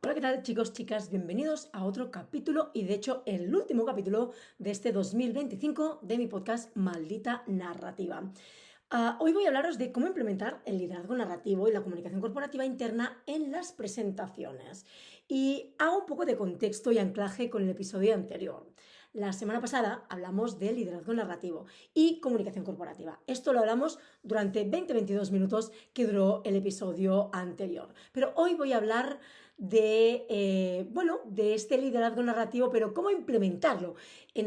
Hola, ¿qué tal, chicos, chicas? Bienvenidos a otro capítulo y de hecho el último capítulo de este 2025 de mi podcast Maldita Narrativa. Hoy voy a hablaros de cómo implementar el liderazgo narrativo y la comunicación corporativa interna en las presentaciones. Y hago un poco de contexto y anclaje con el episodio anterior. La semana pasada hablamos de liderazgo narrativo y comunicación corporativa. Esto lo hablamos durante 20-22 minutos que duró el episodio anterior. Pero hoy voy a hablar de este liderazgo narrativo, pero cómo implementarlo,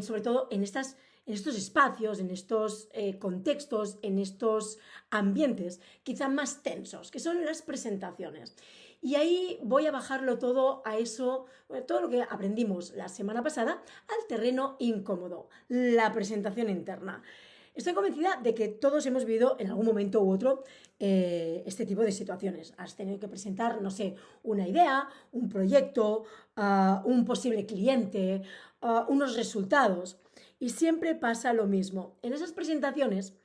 sobre todo en estos espacios, en estos contextos, en estos ambientes quizá más tensos, que son las presentaciones. Y ahí voy a bajarlo todo a eso, todo lo que aprendimos la semana pasada, al terreno incómodo, la presentación interna. Estoy convencida de que todos hemos vivido en algún momento u otro este tipo de situaciones. Has tenido que presentar, no sé, una idea, un proyecto, un posible cliente, unos resultados. Y siempre pasa lo mismo. En esas presentaciones,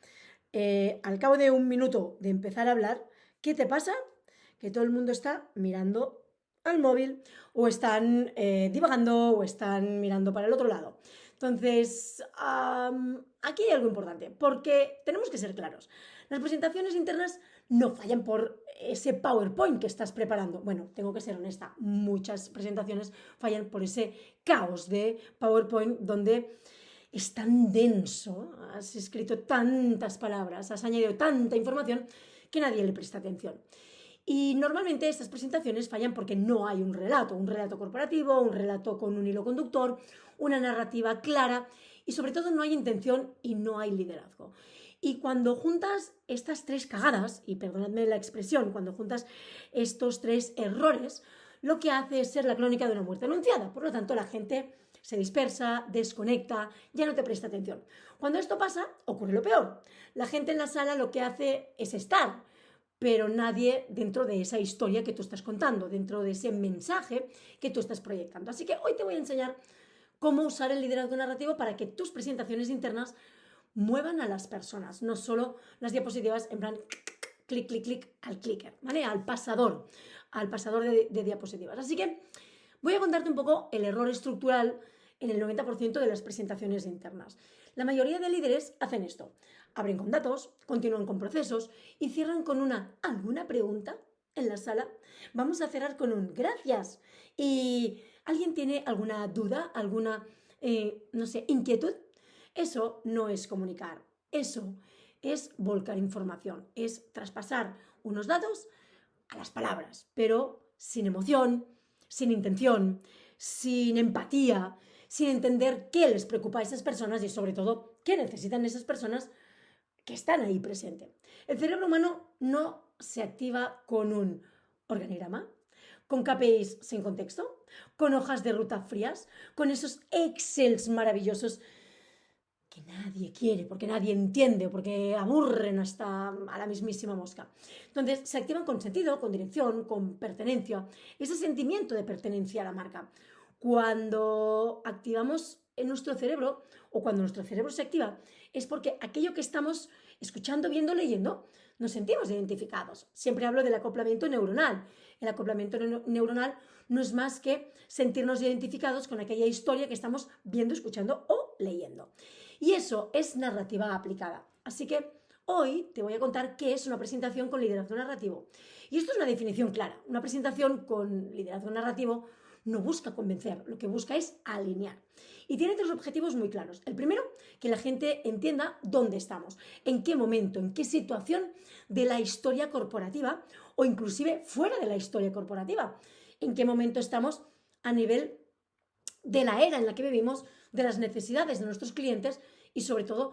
al cabo de un minuto de empezar a hablar, ¿qué te pasa? Que todo el mundo está mirando al móvil o están divagando o están mirando para el otro lado. Entonces, aquí hay algo importante, porque tenemos que ser claros. Las presentaciones internas no fallan por ese PowerPoint que estás preparando. Bueno, tengo que ser honesta, muchas presentaciones fallan por ese caos de PowerPoint donde es tan denso, has escrito tantas palabras, has añadido tanta información que nadie le presta atención. Y normalmente estas presentaciones fallan porque no hay un relato corporativo, un relato con un hilo conductor, una narrativa clara y sobre todo no hay intención y no hay liderazgo. Y cuando juntas estas tres cagadas, y perdonadme la expresión, cuando juntas estos tres errores, lo que hace es ser la crónica de una muerte anunciada. Por lo tanto, la gente se dispersa, desconecta, ya no te presta atención. Cuando esto pasa, ocurre lo peor. La gente en la sala lo que hace es estar, pero nadie dentro de esa historia que tú estás contando, dentro de ese mensaje que tú estás proyectando. Así que hoy te voy a enseñar cómo usar el liderazgo narrativo para que tus presentaciones internas muevan a las personas, no solo las diapositivas en plan clic, clic, clic al clicker, ¿vale? Al pasador de diapositivas. Así que voy a contarte un poco el error estructural en el 90% de las presentaciones internas. La mayoría de líderes hacen esto. Abren con datos, continúan con procesos y cierran con ¿alguna pregunta en la sala? Vamos a cerrar con un gracias. ¿Y alguien tiene alguna duda, alguna, no sé, inquietud? Eso no es comunicar. Eso es volcar información, es traspasar unos datos a las palabras, pero sin emoción, sin intención, sin empatía, sin entender qué les preocupa a esas personas y sobre todo qué necesitan esas personas que están ahí presentes. El cerebro humano no se activa con un organigrama, con KPIs sin contexto, con hojas de ruta frías, con esos Excels maravillosos que nadie quiere, porque nadie entiende, porque aburren hasta a la mismísima mosca. Entonces se activan con sentido, con dirección, con pertenencia, ese sentimiento de pertenencia a la marca. Cuando activamos en nuestro cerebro o cuando nuestro cerebro se activa es porque aquello que estamos escuchando, viendo, leyendo, nos sentimos identificados. Siempre hablo del acoplamiento neuronal. El acoplamiento neuronal no es más que sentirnos identificados con aquella historia que estamos viendo, escuchando o leyendo. Y eso es narrativa aplicada. Así que hoy te voy a contar qué es una presentación con liderazgo narrativo. Y esto es una definición clara. Una presentación con liderazgo narrativo no busca convencer, lo que busca es alinear. Y tiene tres objetivos muy claros. El primero, que la gente entienda dónde estamos, en qué momento, en qué situación de la historia corporativa o inclusive fuera de la historia corporativa. En qué momento estamos a nivel de la era en la que vivimos, de las necesidades de nuestros clientes y sobre todo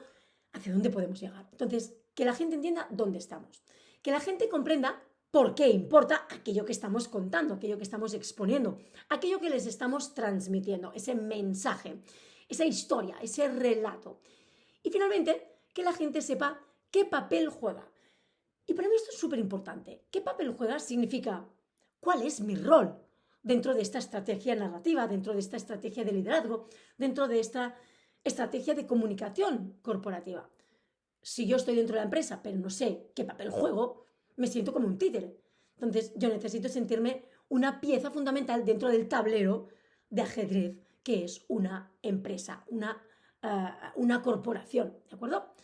hacia dónde podemos llegar. Entonces, que la gente entienda dónde estamos, que la gente comprenda por qué importa aquello que estamos contando, aquello que estamos exponiendo, aquello que les estamos transmitiendo, ese mensaje, esa historia, ese relato. Y finalmente, que la gente sepa qué papel juega. Y para mí esto es súper importante. ¿Qué papel juega? Significa cuál es mi rol dentro de esta estrategia narrativa, dentro de esta estrategia de liderazgo, dentro de esta estrategia de comunicación corporativa. Si yo estoy dentro de la empresa, pero no sé qué papel juego, me siento como un títere. Entonces, yo necesito sentirme una pieza fundamental dentro del tablero de ajedrez que es una empresa, una corporación, ¿de acuerdo?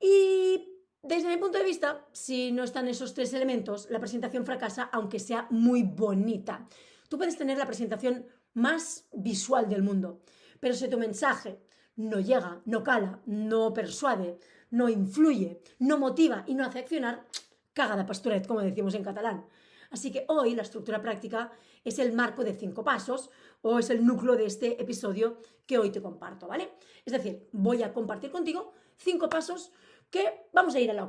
Y desde mi punto de vista, si no están esos tres elementos, la presentación fracasa, aunque sea muy bonita. Tú puedes tener la presentación más visual del mundo, pero si tu mensaje no llega, no cala, no persuade, no influye, no motiva y no hace accionar, caga de pastoret, como decimos en catalán. Así que hoy la estructura práctica es el marco de 5 pasos o es el núcleo de este episodio que hoy te comparto, ¿vale? Es decir, voy a compartir contigo 5 pasos que vamos a ir a lo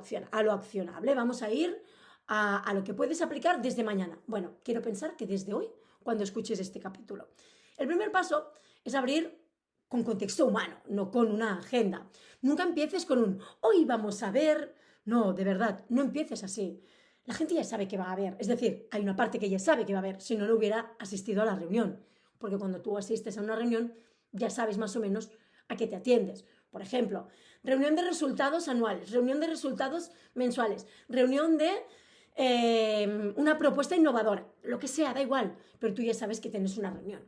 accionable, vamos a ir a lo que puedes aplicar desde mañana. Bueno, quiero pensar que desde hoy, cuando escuches este capítulo. El primer paso es abrir con contexto humano, no con una agenda. Nunca empieces con un hoy vamos a ver. No, de verdad, no empieces así. La gente ya sabe que va a haber. Es decir, hay una parte que ya sabe que va a haber, si no, no hubiera asistido a la reunión. Porque cuando tú asistes a una reunión, ya sabes más o menos a qué te atiendes. Por ejemplo, reunión de resultados anuales, reunión de resultados mensuales, reunión de una propuesta innovadora, lo que sea, da igual, pero tú ya sabes que tienes una reunión.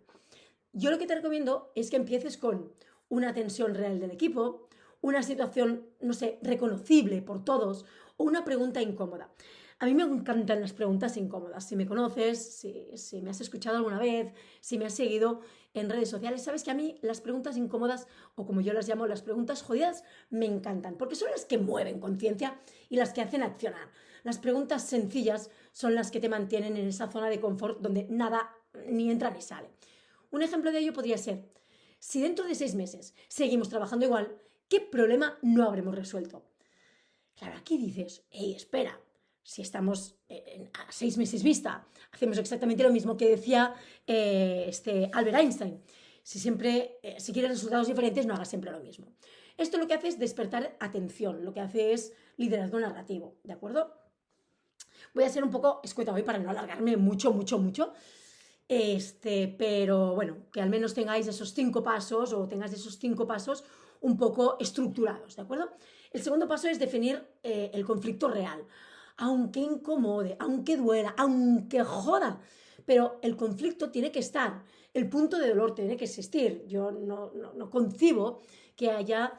Yo lo que te recomiendo es que empieces con una tensión real del equipo, una situación, no sé, reconocible por todos o una pregunta incómoda. A mí me encantan las preguntas incómodas. Si me conoces, si me has escuchado alguna vez, si me has seguido en redes sociales, sabes que a mí las preguntas incómodas, o como yo las llamo, las preguntas jodidas, me encantan, porque son las que mueven conciencia y las que hacen accionar. Las preguntas sencillas son las que te mantienen en esa zona de confort donde nada ni entra ni sale. Un ejemplo de ello podría ser, si dentro de 6 meses seguimos trabajando igual, ¿qué problema no habremos resuelto? Claro, aquí dices, hey, espera, si estamos a 6 meses vista, hacemos exactamente lo mismo que decía Albert Einstein. Si quieres resultados diferentes, no hagas siempre lo mismo. Esto lo que hace es despertar atención, lo que hace es liderazgo narrativo, ¿de acuerdo? Voy a ser un poco escueta hoy para no alargarme mucho. Pero bueno, que al menos tengáis esos 5 pasos o tengas esos 5 pasos un poco estructurados, ¿de acuerdo? El segundo paso es definir el conflicto real. Aunque incomode, aunque duela, aunque joda, pero el conflicto tiene que estar, el punto de dolor tiene que existir. Yo no concibo que haya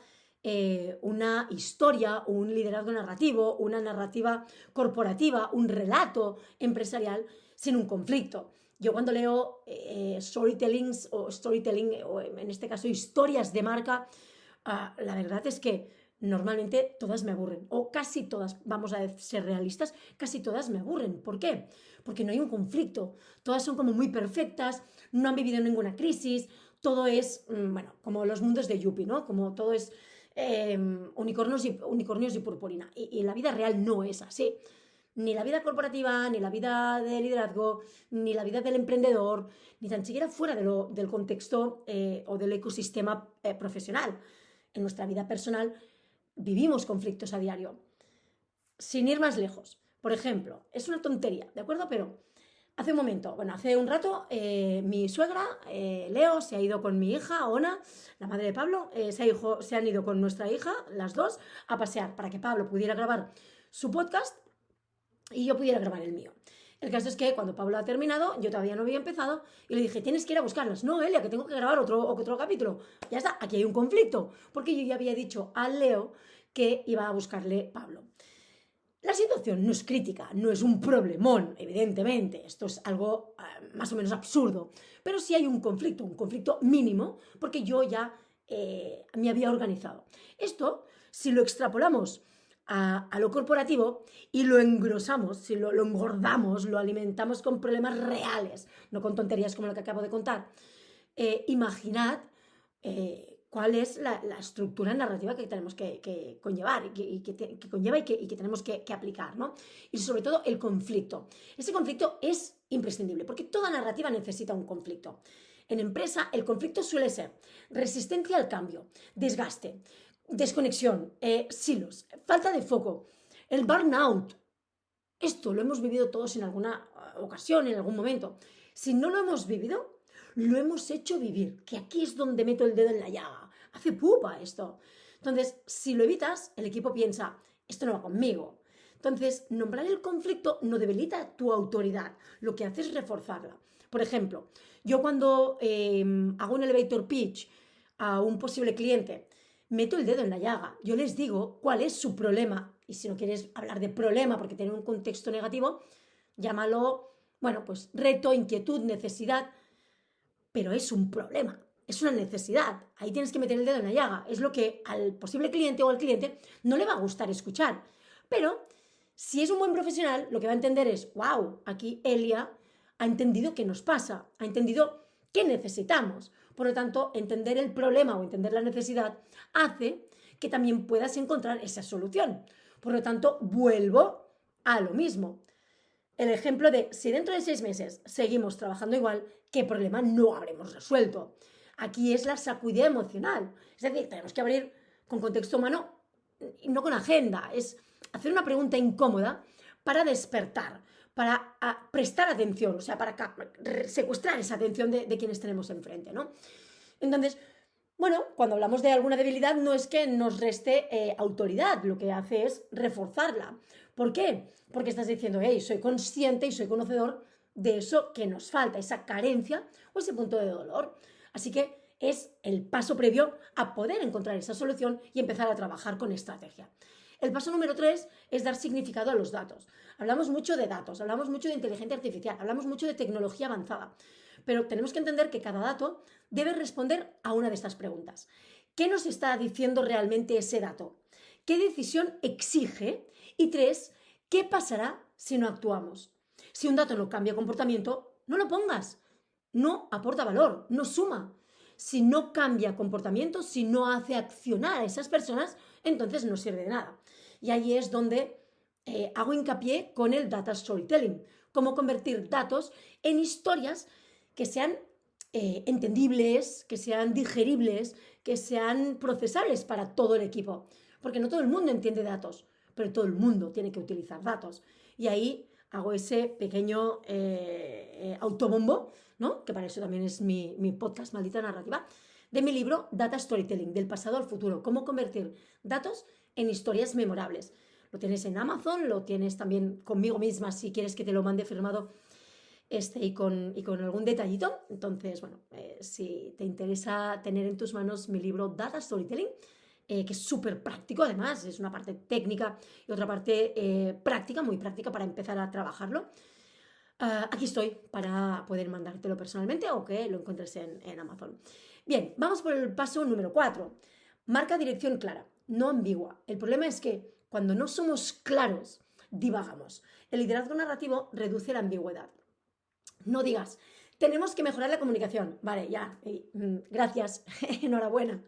una historia, un liderazgo narrativo, una narrativa corporativa, un relato empresarial sin un conflicto. Yo cuando leo storytelling, o en este caso historias de marca, la verdad es que normalmente todas me aburren, o casi todas, vamos a ser realistas, casi todas me aburren. ¿Por qué? Porque no hay un conflicto, todas son como muy perfectas, no han vivido ninguna crisis, todo es, bueno, como los mundos de Yuppie, ¿no? Como todo es unicornios y purpurina, y la vida real no es así. Ni la vida corporativa, ni la vida de liderazgo, ni la vida del emprendedor, ni tan siquiera fuera del contexto o del ecosistema profesional. En nuestra vida personal vivimos conflictos a diario. Sin ir más lejos. Por ejemplo, es una tontería, ¿de acuerdo? Pero hace un rato, mi suegra, Leo, se ha ido con mi hija, Ona, la madre de Pablo, se han ido con nuestra hija, las dos, a pasear para que Pablo pudiera grabar su podcast y yo pudiera grabar el mío. El caso es que cuando Pablo ha terminado, yo todavía no había empezado, y le dije, tienes que ir a buscarlas. No, Elia, que tengo que grabar otro capítulo. Ya está, aquí hay un conflicto, porque yo ya había dicho a Leo que iba a buscarle Pablo. La situación no es crítica, no es un problemón, evidentemente, esto es algo más o menos absurdo, pero sí hay un conflicto mínimo, porque yo ya me había organizado. Esto, si lo extrapolamos a lo corporativo y lo engrosamos, si lo engordamos, lo alimentamos con problemas reales, no con tonterías como lo que acabo de contar, imaginad cuál es la estructura narrativa que tenemos que conllevar y que conlleva y que tenemos que aplicar, ¿no? Y sobre todo el conflicto. Ese conflicto es imprescindible porque toda narrativa necesita un conflicto. En empresa el conflicto suele ser resistencia al cambio, desgaste, desconexión, silos, falta de foco, el burnout. Esto lo hemos vivido todos en alguna ocasión, en algún momento. Si no lo hemos vivido, lo hemos hecho vivir, que aquí es donde meto el dedo en la llaga. Hace pupa esto. Entonces, si lo evitas, el equipo piensa, esto no va conmigo. Entonces, nombrar el conflicto no debilita tu autoridad, lo que hace es reforzarla. Por ejemplo, yo cuando hago un elevator pitch a un posible cliente, meto el dedo en la llaga, yo les digo cuál es su problema, y si no quieres hablar de problema porque tiene un contexto negativo, llámalo, bueno, pues reto, inquietud, necesidad, pero es un problema, es una necesidad, ahí tienes que meter el dedo en la llaga, es lo que al posible cliente o al cliente no le va a gustar escuchar, pero si es un buen profesional, lo que va a entender es, wow, aquí Elia ha entendido qué nos pasa, ha entendido qué necesitamos. Por lo tanto, entender el problema o entender la necesidad hace que también puedas encontrar esa solución. Por lo tanto, vuelvo a lo mismo. El ejemplo de si dentro de 6 meses seguimos trabajando igual, ¿qué problema no habremos resuelto? Aquí es la sacudida emocional. Es decir, tenemos que abrir con contexto humano y no con agenda. Es hacer una pregunta incómoda para despertar, para prestar atención, o sea, para secuestrar esa atención de quienes tenemos enfrente, ¿no? Entonces, bueno, cuando hablamos de alguna debilidad no es que nos reste autoridad, lo que hace es reforzarla. ¿Por qué? Porque estás diciendo, hey, soy consciente y soy conocedor de eso que nos falta, esa carencia o ese punto de dolor. Así que es el paso previo a poder encontrar esa solución y empezar a trabajar con estrategia. El paso número 3 es dar significado a los datos. Hablamos mucho de datos, hablamos mucho de inteligencia artificial, hablamos mucho de tecnología avanzada, pero tenemos que entender que cada dato debe responder a una de estas preguntas. ¿Qué nos está diciendo realmente ese dato? ¿Qué decisión exige? Y 3, ¿qué pasará si no actuamos? Si un dato no cambia comportamiento, no lo pongas. No aporta valor, no suma. Si no cambia comportamiento, si no hace accionar a esas personas, entonces no sirve de nada. Y ahí es donde hago hincapié con el data storytelling, cómo convertir datos en historias que sean entendibles, que sean digeribles, que sean procesables para todo el equipo. Porque no todo el mundo entiende datos, pero todo el mundo tiene que utilizar datos. Y ahí hago ese pequeño autobombo, ¿no? Que para eso también es mi podcast Maldita Narrativa, de mi libro Data Storytelling, del pasado al futuro, cómo convertir datos en historias memorables. Lo tienes en Amazon, lo tienes también conmigo misma si quieres que te lo mande firmado y con algún detallito. Entonces, bueno, si te interesa tener en tus manos mi libro Data Storytelling, que es súper práctico, además, es una parte técnica y otra parte práctica, muy práctica para empezar a trabajarlo. Aquí estoy para poder mandártelo personalmente o que lo encuentres en Amazon. Bien, vamos por el paso número 4. Marca dirección clara, no ambigua. El problema es que cuando no somos claros, divagamos. El liderazgo narrativo reduce la ambigüedad. No digas, tenemos que mejorar la comunicación. Vale, ya, gracias, enhorabuena.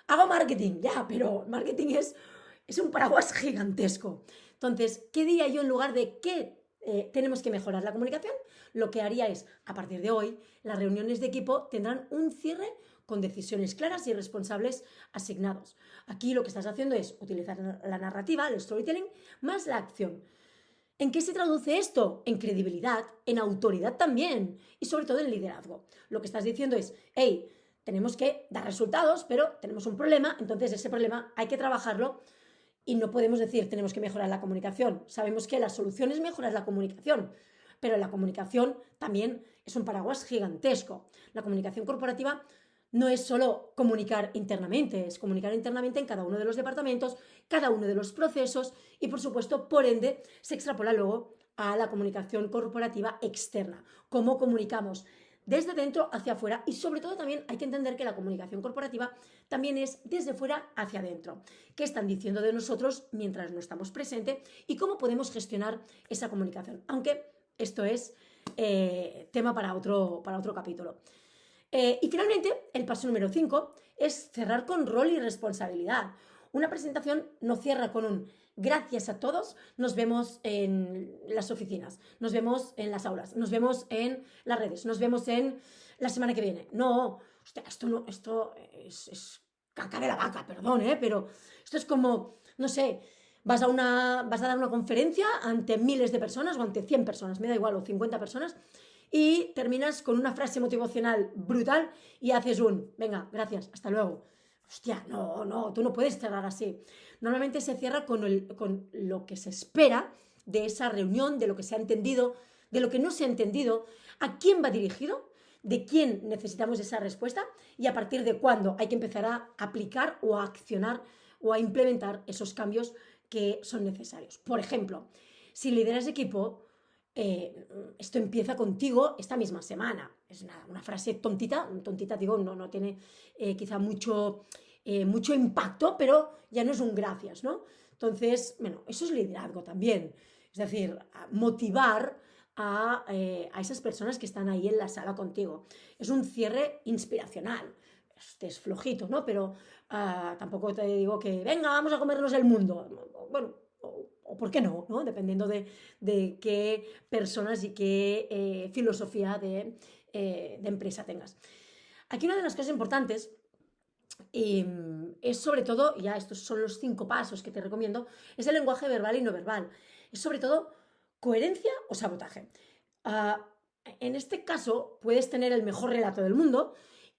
Hago marketing, ya, pero marketing es un paraguas gigantesco. Entonces, ¿qué diría yo en lugar de qué tenemos que mejorar la comunicación? Lo que haría es, a partir de hoy, las reuniones de equipo tendrán un cierre con decisiones claras y responsables asignados. Aquí lo que estás haciendo es utilizar la narrativa, el storytelling, más la acción. ¿En qué se traduce esto? En credibilidad, en autoridad también y sobre todo en liderazgo. Lo que estás diciendo es, hey, tenemos que dar resultados, pero tenemos un problema, entonces ese problema hay que trabajarlo y no podemos decir tenemos que mejorar la comunicación. Sabemos que la solución es mejorar la comunicación, pero la comunicación también es un paraguas gigantesco. La comunicación corporativa no es solo comunicar internamente, es comunicar internamente en cada uno de los departamentos, cada uno de los procesos y, por supuesto, por ende, se extrapola luego a la comunicación corporativa externa. Cómo comunicamos desde dentro hacia afuera y, sobre todo, también hay que entender que la comunicación corporativa también es desde fuera hacia adentro. ¿Qué están diciendo de nosotros mientras no estamos presentes y cómo podemos gestionar esa comunicación? Aunque esto es tema para otro capítulo. Y finalmente, el paso número 5 es cerrar con rol y responsabilidad. Una presentación no cierra con un gracias a todos, nos vemos en las oficinas, nos vemos en las aulas, nos vemos en las redes, nos vemos en la semana que viene. No, hostia, esto es caca de la vaca, perdón, pero esto es como, no sé, vas a dar una conferencia ante miles de personas o ante 100 personas, me da igual, o 50 personas, y terminas con una frase motivacional brutal y haces venga, gracias, hasta luego. hostia, no, tú no puedes cerrar así. Normalmente se cierra con lo que se espera de esa reunión, de lo que se ha entendido, de lo que no se ha entendido, a quién va dirigido, de quién necesitamos esa respuesta y a partir de cuándo hay que empezar a aplicar o a accionar o a implementar esos cambios que son necesarios. Por ejemplo, si lideras equipo, esto empieza contigo esta misma semana. Es una frase tontita digo, no tiene quizá mucho impacto, pero ya no es un gracias, ¿no? Entonces, bueno, eso es liderazgo también. Es decir, motivar a esas personas que están ahí en la sala contigo. Es un cierre inspiracional. Este es flojito, ¿no? Pero tampoco te digo que, venga, vamos a comernos el mundo. Bueno, o por qué no, ¿no? Dependiendo de qué personas y qué filosofía de empresa tengas. Aquí una de las cosas importantes es sobre todo, ya estos son los 5 pasos que te recomiendo, es el lenguaje verbal y no verbal. Es sobre todo coherencia o sabotaje. En este caso puedes tener el mejor relato del mundo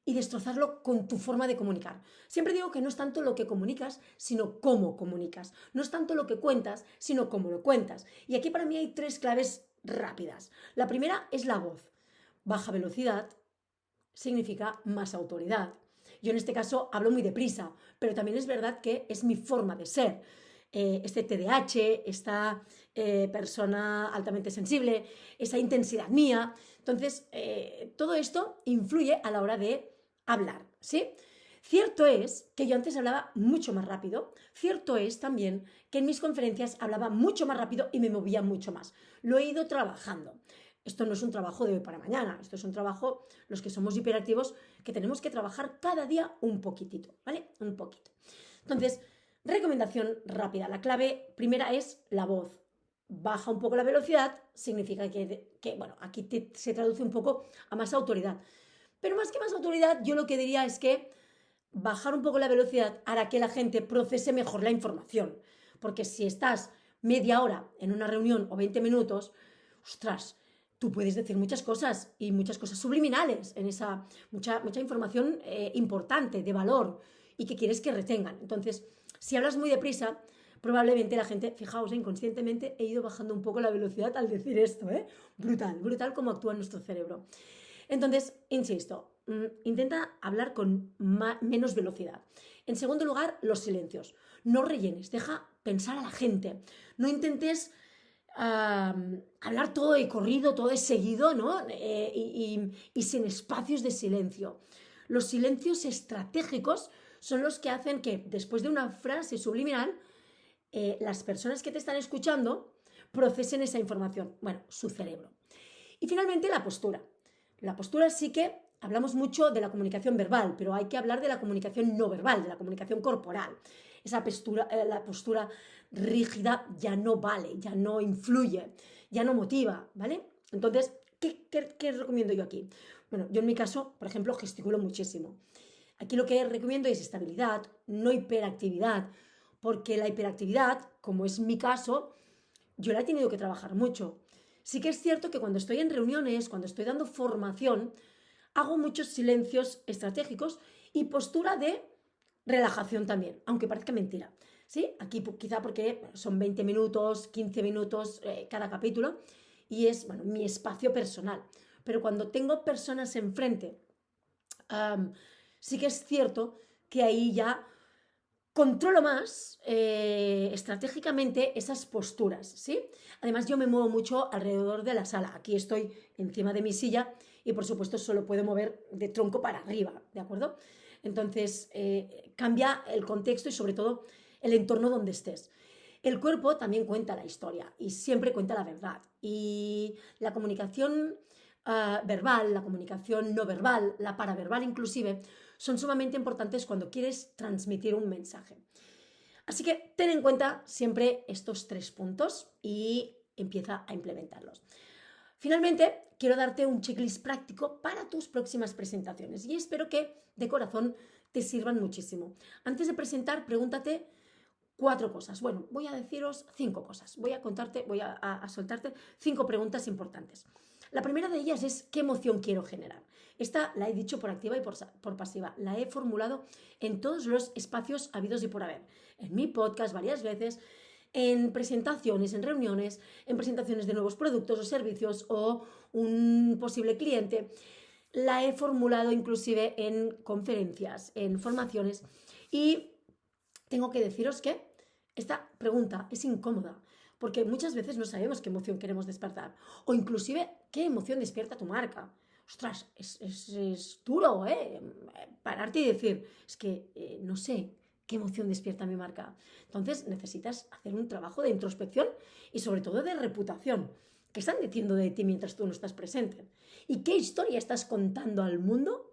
y destrozarlo con tu forma de comunicar. Siempre digo que no es tanto lo que comunicas, sino cómo comunicas. No es tanto lo que cuentas, sino cómo lo cuentas. Y aquí para mí hay 3 claves rápidas. La primera es la voz. Baja velocidad significa más autoridad. Yo en este caso hablo muy deprisa, pero también es verdad que es mi forma de ser. Este TDAH, esta persona altamente sensible, esa intensidad mía. Entonces, todo esto influye a la hora de hablar, ¿sí? Cierto es que yo antes hablaba mucho más rápido, cierto es también que en mis conferencias hablaba mucho más rápido y me movía mucho más. Lo he ido trabajando. Esto no es un trabajo de hoy para mañana, esto es un trabajo, los que somos hiperactivos, que tenemos que trabajar cada día un poquitito, ¿vale? Un poquito. Entonces, recomendación rápida, la clave primera es la voz. Baja un poco la velocidad, significa que bueno, aquí se traduce un poco a más autoridad. Pero más que más autoridad, yo lo que diría es que bajar un poco la velocidad hará que la gente procese mejor la información. Porque si estás media hora en una reunión o 20 minutos, ostras, tú puedes decir muchas cosas y muchas cosas subliminales en esa, mucha información importante, de valor y que quieres que retengan. Entonces, si hablas muy deprisa, probablemente la gente, fijaos, inconscientemente he ido bajando un poco la velocidad al decir esto, ¿eh? Brutal cómo actúa nuestro cerebro. Entonces, insisto, intenta hablar con menos velocidad. En segundo lugar, los silencios. No rellenes, deja pensar a la gente. No intentes hablar todo de corrido, todo de seguido, ¿no? Y sin espacios de silencio. Los silencios estratégicos son los que hacen que después de una frase subliminal, las personas que te están escuchando procesen esa información, bueno, su cerebro. Y finalmente la postura. La postura sí que hablamos mucho de la comunicación verbal, pero hay que hablar de la comunicación no verbal, de la comunicación corporal. Esa postura, la postura rígida ya no vale, ya no influye, ya no motiva, ¿vale? Entonces, ¿qué recomiendo yo aquí? Bueno, yo en mi caso, por ejemplo, gesticulo muchísimo. Aquí lo que recomiendo es estabilidad, no hiperactividad, porque la hiperactividad, como es mi caso, yo la he tenido que trabajar mucho. Sí que es cierto que cuando estoy en reuniones, cuando estoy dando formación, hago muchos silencios estratégicos y postura de relajación también, aunque parezca mentira. ¿Sí? Aquí quizá porque son 20 minutos, 15 minutos cada capítulo y es, bueno, mi espacio personal. Pero cuando tengo personas enfrente, sí que es cierto que ahí ya controlo más estratégicamente esas posturas, ¿sí? Además, yo me muevo mucho alrededor de la sala. Aquí estoy encima de mi silla y, por supuesto, solo puedo mover de tronco para arriba, ¿de acuerdo? Entonces, cambia el contexto y, sobre todo, el entorno donde estés. El cuerpo también cuenta la historia y siempre cuenta la verdad. Y la comunicación verbal, la comunicación no verbal, la paraverbal inclusive, son sumamente importantes cuando quieres transmitir un mensaje. Así que ten en cuenta siempre estos 3 puntos y empieza a implementarlos. Finalmente, quiero darte un checklist práctico para tus próximas presentaciones y espero que de corazón te sirvan muchísimo. Antes de presentar, pregúntate 4 cosas. Bueno, voy a deciros 5 cosas. Voy a soltarte 5 preguntas importantes. La primera de ellas es qué emoción quiero generar. Esta la he dicho por activa y por pasiva. La he formulado en todos los espacios habidos y por haber. En mi podcast varias veces, en presentaciones, en reuniones, en presentaciones de nuevos productos o servicios o un posible cliente. La he formulado inclusive en conferencias, en formaciones, y tengo que deciros que esta pregunta es incómoda porque muchas veces no sabemos qué emoción queremos despertar o inclusive qué emoción despierta tu marca. Ostras, es duro, ¿eh? Pararte y decir, es que no sé qué emoción despierta mi marca. Entonces necesitas hacer un trabajo de introspección y sobre todo de reputación. ¿Qué están diciendo de ti mientras tú no estás presente? ¿Y qué historia estás contando al mundo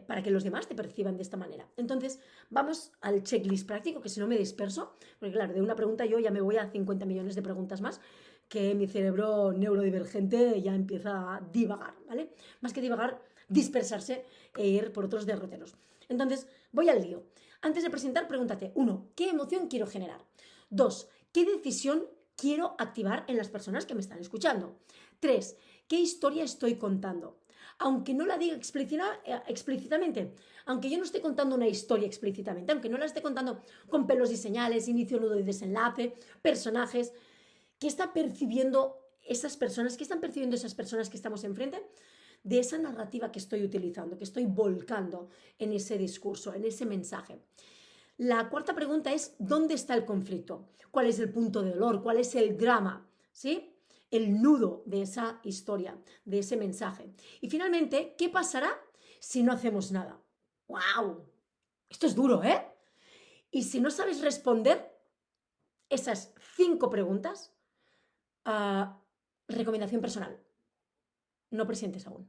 para que los demás te perciban de esta manera? Entonces, vamos al checklist práctico, que si no me disperso, porque claro, de una pregunta yo ya me voy a 50 millones de preguntas más, que mi cerebro neurodivergente ya empieza a divagar, ¿vale? Más que divagar, dispersarse e ir por otros derroteros. Entonces, voy al lío. Antes de presentar, pregúntate, 1, ¿qué emoción quiero generar? 2, ¿qué decisión quiero activar en las personas que me están escuchando? 3, ¿qué historia estoy contando? Aunque no la diga explícitamente, aunque yo no esté contando una historia explícitamente, aunque no la esté contando con pelos y señales, inicio, nudo y desenlace, personajes, ¿qué están percibiendo esas personas? ¿Qué están percibiendo esas personas que estamos enfrente? De esa narrativa que estoy utilizando, que estoy volcando en ese discurso, en ese mensaje. La cuarta pregunta es, ¿dónde está el conflicto? ¿Cuál es el punto de dolor? ¿Cuál es el drama? ¿Sí? El nudo de esa historia, de ese mensaje. Y finalmente, ¿qué pasará si no hacemos nada? ¡Wow! Esto es duro, ¿eh? Y si no sabes responder esas 5 preguntas, recomendación personal, no presentes aún.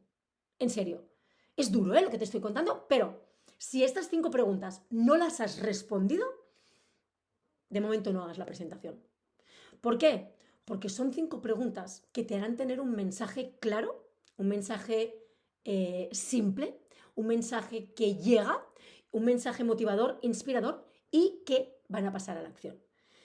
En serio, es duro, ¿eh? Lo que te estoy contando, pero si estas 5 preguntas no las has respondido, de momento no hagas la presentación. ¿Por qué? Porque son 5 preguntas que te harán tener un mensaje claro, un mensaje simple, un mensaje que llega, un mensaje motivador, inspirador y que van a pasar a la acción.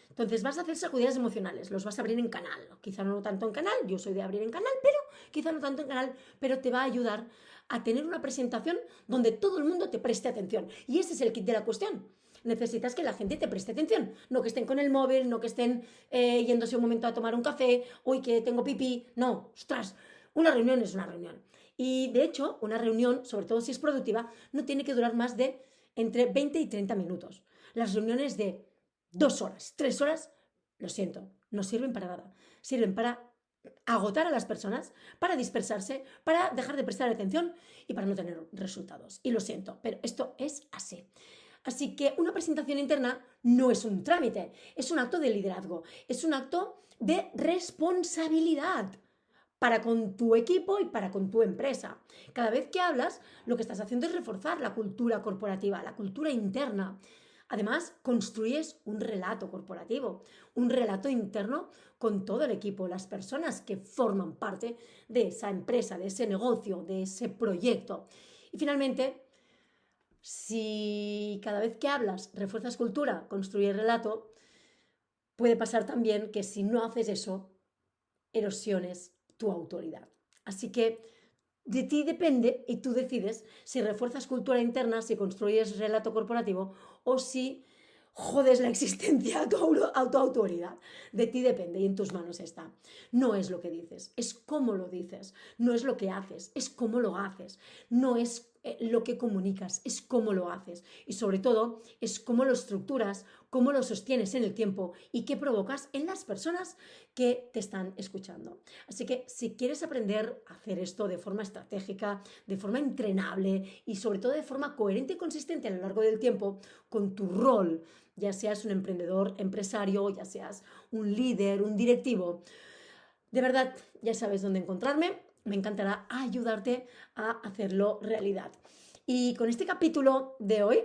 Entonces vas a hacer sacudidas emocionales, los vas a abrir en canal, quizá no tanto en canal, yo soy de abrir en canal, pero quizá no tanto en canal, pero te va a ayudar a tener una presentación donde todo el mundo te preste atención. Y ese es el kit de la cuestión. Necesitas que la gente te preste atención, no que estén con el móvil, no que estén yéndose un momento a tomar un café, uy, que tengo pipí, no, ostras, una reunión es una reunión. Y de hecho, una reunión, sobre todo si es productiva, no tiene que durar más de entre 20 y 30 minutos. Las reuniones de 2 horas, 3 horas, lo siento, no sirven para nada. Sirven para agotar a las personas, para dispersarse, para dejar de prestar atención y para no tener resultados. Y lo siento, pero esto es así. Así que una presentación interna no es un trámite, es un acto de liderazgo, es un acto de responsabilidad para con tu equipo y para con tu empresa. Cada vez que hablas, lo que estás haciendo es reforzar la cultura corporativa, la cultura interna. Además, construyes un relato corporativo, un relato interno con todo el equipo, las personas que forman parte de esa empresa, de ese negocio, de ese proyecto. Y finalmente, si cada vez que hablas refuerzas cultura, construyes relato, puede pasar también que si no haces eso, erosiones tu autoridad. Así que de ti depende y tú decides si refuerzas cultura interna, si construyes relato corporativo o si jodes la existencia a tu autoridad. De ti depende y en tus manos está. No es lo que dices, es cómo lo dices. No es lo que haces, es cómo lo haces. No es lo que comunicas, es cómo lo haces. Y sobre todo, es cómo lo estructuras, cómo lo sostienes en el tiempo y qué provocas en las personas que te están escuchando. Así que si quieres aprender a hacer esto de forma estratégica, de forma entrenable y sobre todo de forma coherente y consistente a lo largo del tiempo con tu rol, ya seas un emprendedor, empresario, ya seas un líder, un directivo, de verdad ya sabes dónde encontrarme. Me encantará ayudarte a hacerlo realidad. Y con este capítulo de hoy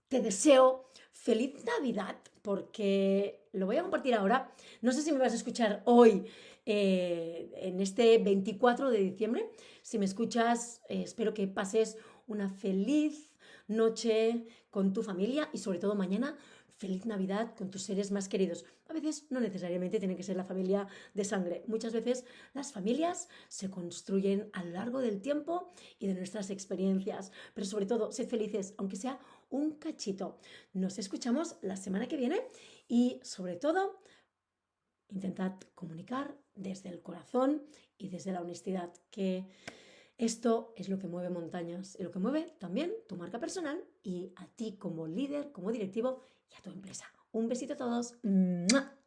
te deseo feliz Navidad porque lo voy a compartir ahora. No sé si me vas a escuchar hoy en este 24 de diciembre. Si me escuchas, espero que pases una feliz noche con tu familia y sobre todo mañana feliz Navidad con tus seres más queridos. A veces no necesariamente tiene que ser la familia de sangre. Muchas veces las familias se construyen a lo largo del tiempo y de nuestras experiencias. Pero sobre todo, sed felices, aunque sea un cachito. Nos escuchamos la semana que viene y sobre todo, intentad comunicar desde el corazón y desde la honestidad, que esto es lo que mueve montañas y lo que mueve también tu marca personal y a ti como líder, como directivo y a tu empresa. Un besito a todos. ¡Mua!